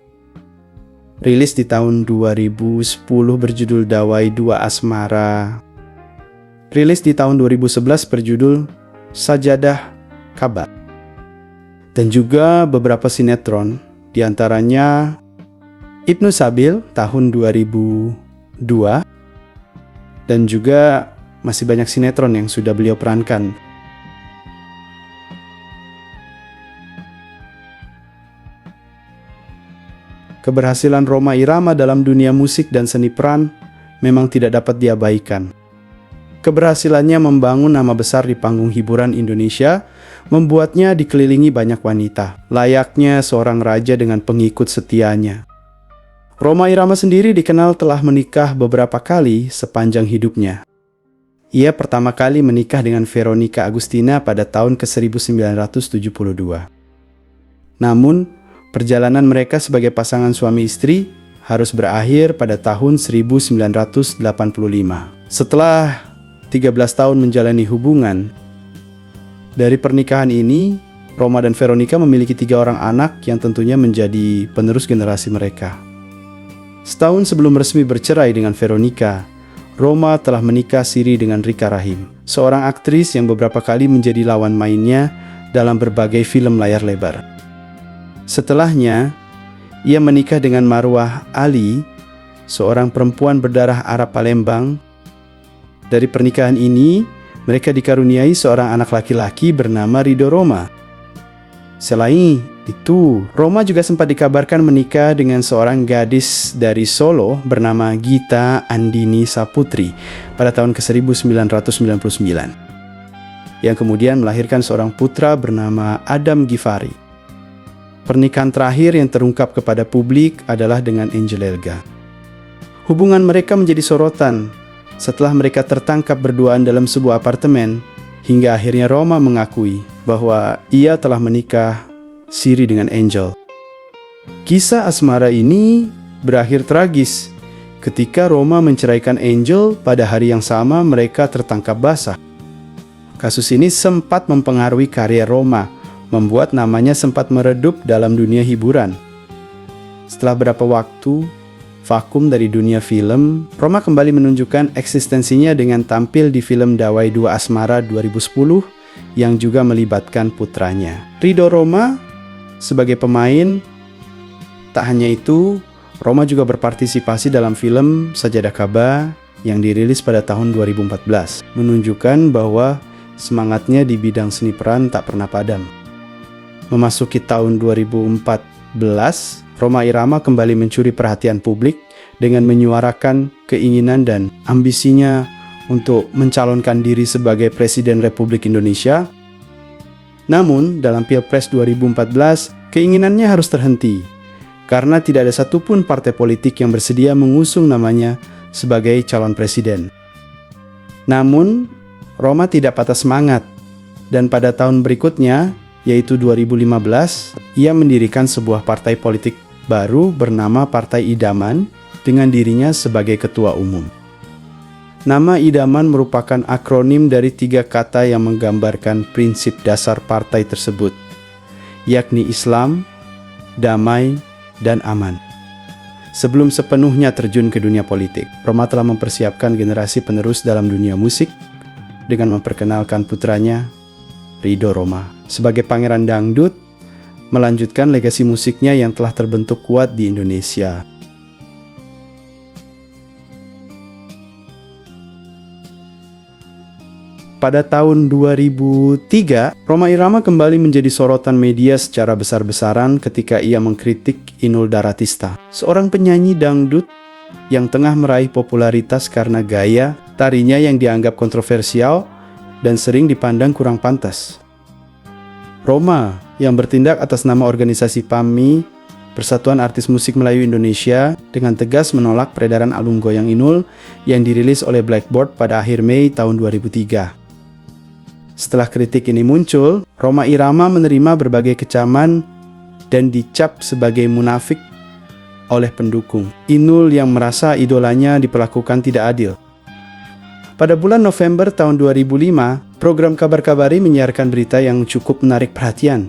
Rilis di tahun 2010 berjudul Dawai Dua Asmara. Rilis di tahun 2011 berjudul Sajadah Kabar. Dan juga beberapa sinetron, diantaranya Ibnu Sabil tahun 2002, dan juga masih banyak sinetron yang sudah beliau perankan. Keberhasilan Rhoma Irama dalam dunia musik dan seni peran memang tidak dapat diabaikan. Keberhasilannya membangun nama besar di panggung hiburan Indonesia membuatnya dikelilingi banyak wanita, layaknya seorang raja dengan pengikut setianya. Rhoma Irama sendiri dikenal telah menikah beberapa kali sepanjang hidupnya. Ia pertama kali menikah dengan Veronica Agustina pada tahun ke-1972. Namun, perjalanan mereka sebagai pasangan suami istri harus berakhir pada tahun 1985. Setelah 13 tahun menjalani hubungan, dari pernikahan ini, Rhoma dan Veronica memiliki 3 orang anak yang tentunya menjadi penerus generasi mereka. Setahun sebelum resmi bercerai dengan Veronica, Rhoma telah menikah siri dengan Rika Rahim, seorang aktris yang beberapa kali menjadi lawan mainnya dalam berbagai film layar lebar. Setelahnya, ia menikah dengan Marwah Ali, seorang perempuan berdarah Arab Palembang. Dari pernikahan ini, mereka dikaruniai seorang anak laki-laki bernama Ridho Rhoma. Selain itu, Rhoma juga sempat dikabarkan menikah dengan seorang gadis dari Solo bernama Gita Andini Saputri pada tahun ke-1999, yang kemudian melahirkan seorang putra bernama Adam Gifari. Pernikahan terakhir yang terungkap kepada publik adalah dengan Angel Elga. Hubungan mereka menjadi sorotan setelah mereka tertangkap berduaan dalam sebuah apartemen, hingga akhirnya Rhoma mengakui bahwa ia telah menikah siri dengan Angel. Kisah asmara ini berakhir tragis ketika Rhoma menceraikan Angel pada hari yang sama mereka tertangkap basah. Kasus ini sempat mempengaruhi karir Rhoma, membuat namanya sempat meredup dalam dunia hiburan. Setelah beberapa waktu vakum dari dunia film, Rhoma kembali menunjukkan eksistensinya dengan tampil di film Dawai Dua Asmara 2010 yang juga melibatkan putranya, Ridho Rhoma, sebagai pemain. Tak hanya itu, Rhoma juga berpartisipasi dalam film Sajadah Kabar yang dirilis pada tahun 2014, menunjukkan bahwa semangatnya di bidang seni peran tak pernah padam. Memasuki tahun 2014, Rhoma Irama kembali mencuri perhatian publik dengan menyuarakan keinginan dan ambisinya untuk mencalonkan diri sebagai Presiden Republik Indonesia. Namun, dalam Pilpres 2014, keinginannya harus terhenti karena tidak ada satupun partai politik yang bersedia mengusung namanya sebagai calon presiden. Namun, Rhoma tidak patah semangat, dan pada tahun berikutnya, yaitu 2015, ia mendirikan sebuah partai politik baru bernama Partai Idaman dengan dirinya sebagai ketua umum. Nama Idaman merupakan akronim dari 3 kata yang menggambarkan prinsip dasar partai tersebut, yakni Islam, damai, dan aman. Sebelum sepenuhnya terjun ke dunia politik, Roma telah mempersiapkan generasi penerus dalam dunia musik dengan memperkenalkan putranya, Ridho Roma, sebagai pangeran dangdut, melanjutkan legasi musiknya yang telah terbentuk kuat di Indonesia. Pada tahun 2003, Rhoma Irama kembali menjadi sorotan media secara besar-besaran ketika ia mengkritik Inul Daratista, seorang penyanyi dangdut yang tengah meraih popularitas karena gaya tarinya yang dianggap kontroversial dan sering dipandang kurang pantas. Rhoma, yang bertindak atas nama organisasi PAMI, Persatuan Artis Musik Melayu Indonesia, dengan tegas menolak peredaran album Goyang Inul yang dirilis oleh Blackboard pada akhir Mei tahun 2003. Setelah kritik ini muncul, Rhoma Irama menerima berbagai kecaman dan dicap sebagai munafik oleh pendukung Inul yang merasa idolanya diperlakukan tidak adil. Pada bulan November tahun 2005, program Kabar Kabari menyiarkan berita yang cukup menarik perhatian,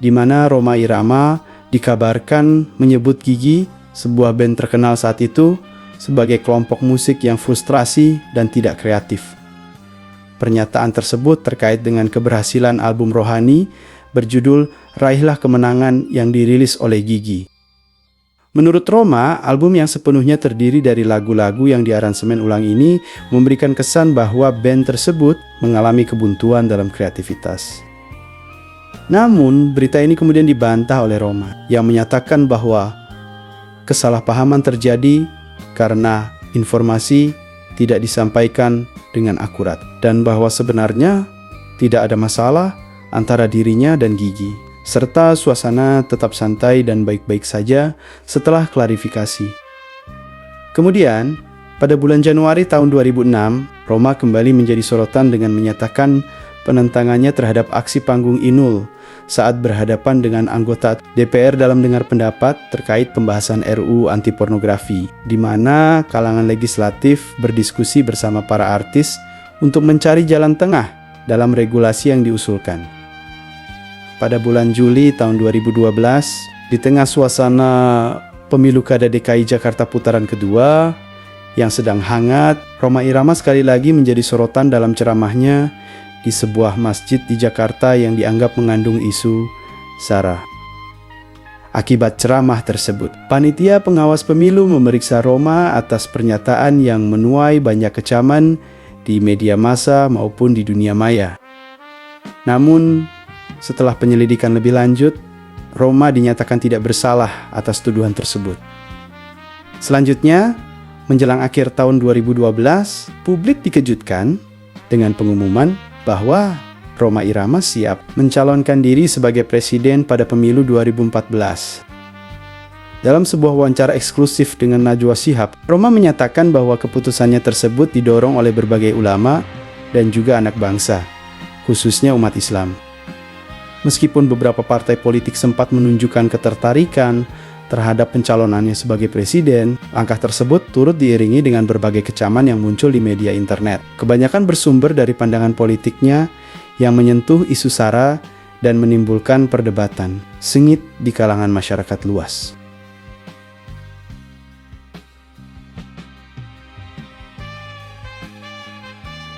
di mana Rhoma Irama dikabarkan menyebut Gigi, sebuah band terkenal saat itu, sebagai kelompok musik yang frustrasi dan tidak kreatif. Pernyataan tersebut terkait dengan keberhasilan album rohani berjudul Raihlah Kemenangan yang dirilis oleh Gigi. Menurut Rhoma, album yang sepenuhnya terdiri dari lagu-lagu yang diaransemen ulang ini memberikan kesan bahwa band tersebut mengalami kebuntuan dalam kreativitas. Namun, berita ini kemudian dibantah oleh Rhoma yang menyatakan bahwa kesalahpahaman terjadi karena informasi tidak disampaikan dengan akurat, dan bahwa sebenarnya tidak ada masalah antara dirinya dan Gigi, serta suasana tetap santai dan baik-baik saja setelah klarifikasi. Kemudian, pada bulan Januari tahun 2006, Rhoma kembali menjadi sorotan dengan menyatakan penentangannya terhadap aksi panggung Inul saat berhadapan dengan anggota DPR dalam dengar pendapat terkait pembahasan RUU anti pornografi, di mana kalangan legislatif berdiskusi bersama para artis untuk mencari jalan tengah dalam regulasi yang diusulkan. Pada bulan Juli tahun 2012, di tengah suasana pemilu kada DKI Jakarta putaran kedua yang sedang hangat, Rhoma Irama sekali lagi menjadi sorotan dalam ceramahnya di sebuah masjid di Jakarta yang dianggap mengandung isu SARA. Akibat ceramah tersebut, panitia pengawas pemilu memeriksa Rhoma atas pernyataan yang menuai banyak kecaman di media massa maupun di dunia maya. Namun, setelah penyelidikan lebih lanjut, Rhoma dinyatakan tidak bersalah atas tuduhan tersebut. Selanjutnya, menjelang akhir tahun 2012, publik dikejutkan dengan pengumuman bahwa Rhoma Irama siap mencalonkan diri sebagai presiden pada pemilu 2014. Dalam sebuah wawancara eksklusif dengan Najwa Shihab, Rhoma menyatakan bahwa keputusannya tersebut didorong oleh berbagai ulama dan juga anak bangsa, khususnya umat Islam. Meskipun beberapa partai politik sempat menunjukkan ketertarikan terhadap pencalonannya sebagai presiden, langkah tersebut turut diiringi dengan berbagai kecaman yang muncul di media internet. Kebanyakan bersumber dari pandangan politiknya yang menyentuh isu SARA dan menimbulkan perdebatan sengit di kalangan masyarakat luas.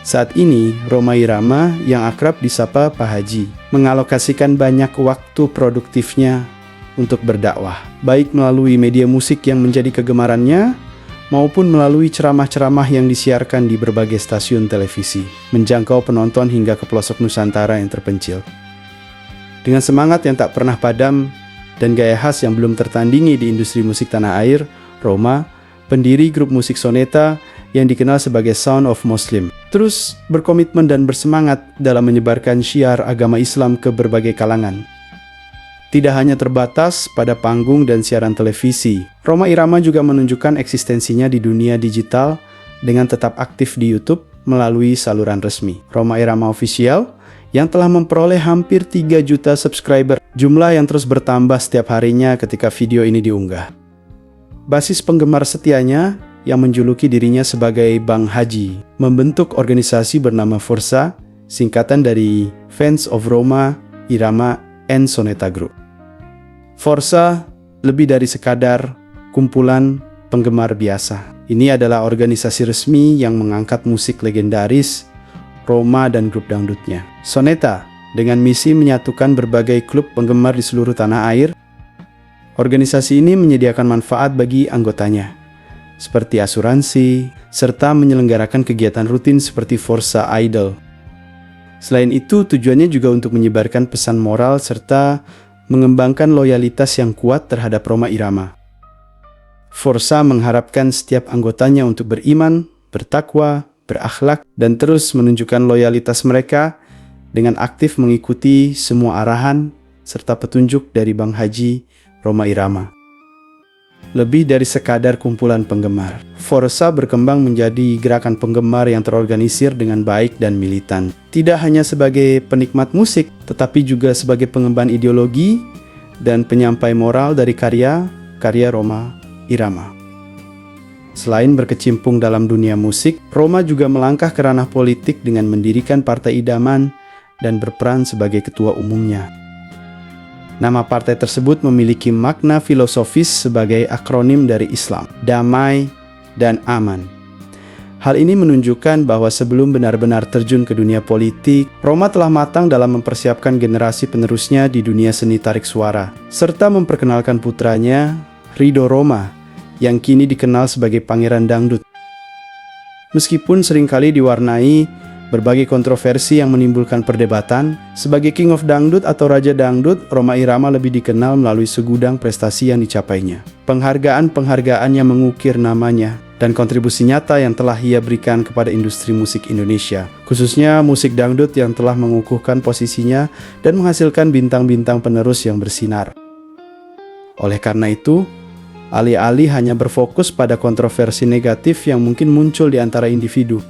Saat ini, Rhoma Irama yang akrab disapa Pak Haji mengalokasikan banyak waktu produktifnya untuk berdakwah, baik melalui media musik yang menjadi kegemarannya, maupun melalui ceramah-ceramah yang disiarkan di berbagai stasiun televisi, menjangkau penonton hingga ke pelosok Nusantara yang terpencil. Dengan semangat yang tak pernah padam dan gaya khas yang belum tertandingi di industri musik tanah air, Rhoma, pendiri grup musik Soneta yang dikenal sebagai Sound of Muslim, terus berkomitmen dan bersemangat dalam menyebarkan syiar agama Islam ke berbagai kalangan. Tidak hanya terbatas pada panggung dan siaran televisi, Rhoma Irama juga menunjukkan eksistensinya di dunia digital dengan tetap aktif di YouTube melalui saluran resmi Rhoma Irama Official yang telah memperoleh hampir 3 juta subscriber, jumlah yang terus bertambah setiap harinya ketika video ini diunggah. Basis penggemar setianya yang menjuluki dirinya sebagai Bang Haji membentuk organisasi bernama Forsa, singkatan dari Fans of Rhoma Irama and Soneta Group. Forsa lebih dari sekadar kumpulan penggemar biasa. Ini adalah organisasi resmi yang mengangkat musik legendaris Roma dan grup dangdutnya. Soneta, dengan misi menyatukan berbagai klub penggemar di seluruh tanah air, organisasi ini menyediakan manfaat bagi anggotanya, seperti asuransi, serta menyelenggarakan kegiatan rutin seperti Forza Idol. Selain itu, tujuannya juga untuk menyebarkan pesan moral serta mengembangkan loyalitas yang kuat terhadap Rhoma Irama. Forza mengharapkan setiap anggotanya untuk beriman, bertakwa, berakhlak, dan terus menunjukkan loyalitas mereka dengan aktif mengikuti semua arahan serta petunjuk dari Bang Haji Rhoma Irama. Lebih dari sekadar kumpulan penggemar, Forza berkembang menjadi gerakan penggemar yang terorganisir dengan baik dan militan. Tidak hanya sebagai penikmat musik, tetapi juga sebagai pengemban ideologi dan penyampai moral dari karya Rhoma Irama. Selain berkecimpung dalam dunia musik, Rhoma juga melangkah ke ranah politik dengan mendirikan Partai Idaman dan berperan sebagai ketua umumnya. Nama partai tersebut memiliki makna filosofis sebagai akronim dari Islam, damai dan aman. Hal ini menunjukkan bahwa sebelum benar-benar terjun ke dunia politik, Rhoma telah matang dalam mempersiapkan generasi penerusnya di dunia seni tarik suara, serta memperkenalkan putranya, Ridho Rhoma, yang kini dikenal sebagai Pangeran Dangdut. Meskipun seringkali diwarnai berbagai kontroversi yang menimbulkan perdebatan, sebagai King of Dangdut atau Raja Dangdut, Rhoma Irama lebih dikenal melalui segudang prestasi yang dicapainya. Penghargaan-penghargaan yang mengukir namanya dan kontribusi nyata yang telah ia berikan kepada industri musik Indonesia, khususnya musik dangdut yang telah mengukuhkan posisinya dan menghasilkan bintang-bintang penerus yang bersinar. Oleh karena itu, alih-alih hanya berfokus pada kontroversi negatif yang mungkin muncul di antara individu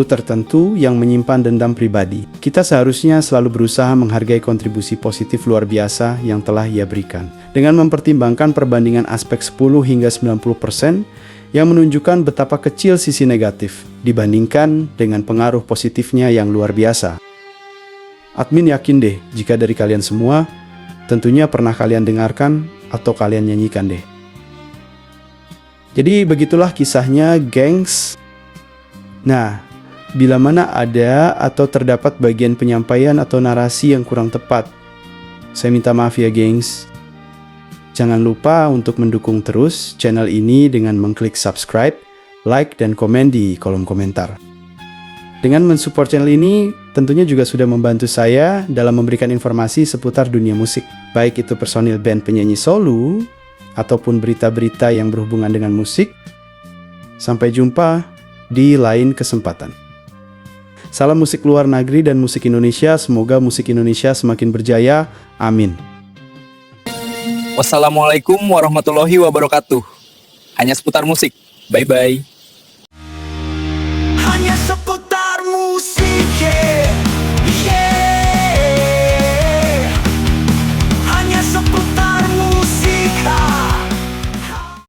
tertentu yang menyimpan dendam pribadi, kita seharusnya selalu berusaha menghargai kontribusi positif luar biasa yang telah ia berikan. Dengan mempertimbangkan perbandingan aspek 10 hingga 90% yang menunjukkan betapa kecil sisi negatif dibandingkan dengan pengaruh positifnya yang luar biasa. Admin yakin deh jika dari kalian semua tentunya pernah kalian dengarkan atau kalian nyanyikan deh. Jadi begitulah kisahnya, gengs. Nah, bila mana ada atau terdapat bagian penyampaian atau narasi yang kurang tepat, saya minta maaf ya, gengs. Jangan lupa untuk mendukung terus channel ini dengan mengklik subscribe, like, dan komen di kolom komentar. Dengan mensupport channel ini, tentunya juga sudah membantu saya dalam memberikan informasi seputar dunia musik, baik itu personil band penyanyi solo, ataupun berita-berita yang berhubungan dengan musik. Sampai jumpa di lain kesempatan. Salam musik luar negeri dan musik Indonesia. Semoga musik Indonesia semakin berjaya. Amin. Wassalamualaikum warahmatullahi wabarakatuh. Hanya seputar musik. Bye-bye.